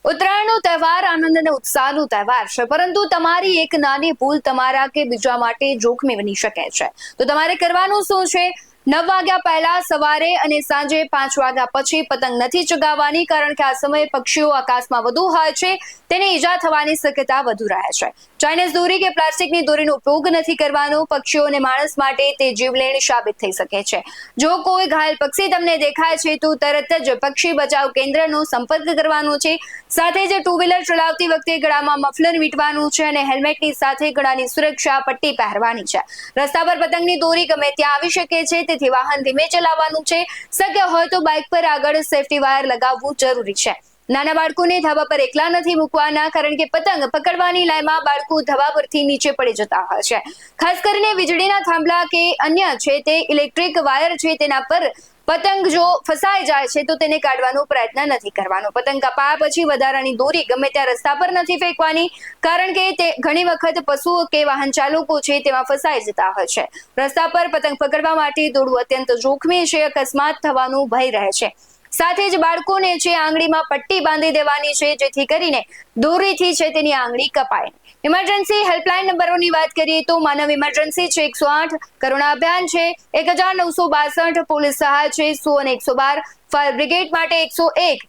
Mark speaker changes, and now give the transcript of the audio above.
Speaker 1: ઉત્તરાયણનો તહેવાર આનંદ અને ઉત્સાહનો તહેવાર છે, પરંતુ તમારી એક નાની ભૂલ તમારા કે બીજા માટે જોખમી બની શકે છે. તો તમારે કરવાનું શું છે? 9 વાગ્યા પહેલા સવારે અને સાંજે 5 વાગ્યા પછી પતંગ નથી ચગાવવાની, કારણ કે આ સમયે પક્ષીઓ આકાશમાં વધુ હોય છે, તેને ઈજા થવાની શક્યતા વધુ રહે છે. ચાઇનીઝ દોરી કે પ્લાસ્ટિકની દોરીનો ઉપયોગ નથી કરવાનો. પક્ષીઓ અને માણસ માટે તે જીવલેણ સાબિત થઈ શકે છે. જો કોઈ ઘાયલ પક્ષી તમને દેખાય છે તો તરત જ પક્ષી બચાવ કેન્દ્રનો સંપર્ક કરવાનો છે. સાથે જ ટુ વ્હીલર ચલાવતી વખતે ગળામાં મફલર વીંટવાનું છે અને હેલ્મેટની સાથે ગળાની સુરક્ષા પટ્ટી પહેરવાની છે. રસ્તા પર પતંગની દોરી ગમે ત્યાં આવી શકે છે, તેથી વાહન ધીમે ચલાવવાનું છે. શક્ય હોય તો બાઇક પર આગળ સેફટી વાયર લગાવવું જરૂરી છે. નાના બાળકોને ધાબા પર એકલા નથી મૂકવાના, કારણ કે પતંગ પકડવાની લાઈનમાં બાળકો ધાબા પરથી નીચે પડી જતા હોય છે. ખાસ કરીને વીજળીના થાંભલા કે અન્ય છે તે ઇલેક્ટ્રિક વાયર છે તેના પર પતંગ જો ફસાઈ જાય છે તો તેને કાઢવાનો પ્રયત્ન નથી કરવાનો. પતંગ કપાયા પછી વધારાની દોરી ગમે ત્યાં રસ્તા પર નથી ફેંકવાની, કારણ કે તે ઘણી વખત પશુઓ કે વાહન ચાલકો છે તેમાં ફસાઈ જતા હોય છે. રસ્તા પર પતંગ પકડવા માટે દોડવું અત્યંત જોખમી છે. અકસ્માત થવાનો ભય રહે છે. સાથે જ બાળકોને છે આંગળીમાં પટ્ટી બાંધી દેવાની છે, જેથી કરીને દોરીથી છે તેની આંગળી કપાય. ઇમરજન્સી હેલ્પલાઇન નંબરોની વાત કરીએ તો માનવ ઇમરજન્સી છે 108, કરુણા અભિયાન છે 1962, પોલીસ સહાય છે 100 અને 112, ફાયર બ્રિગેડ માટે 101,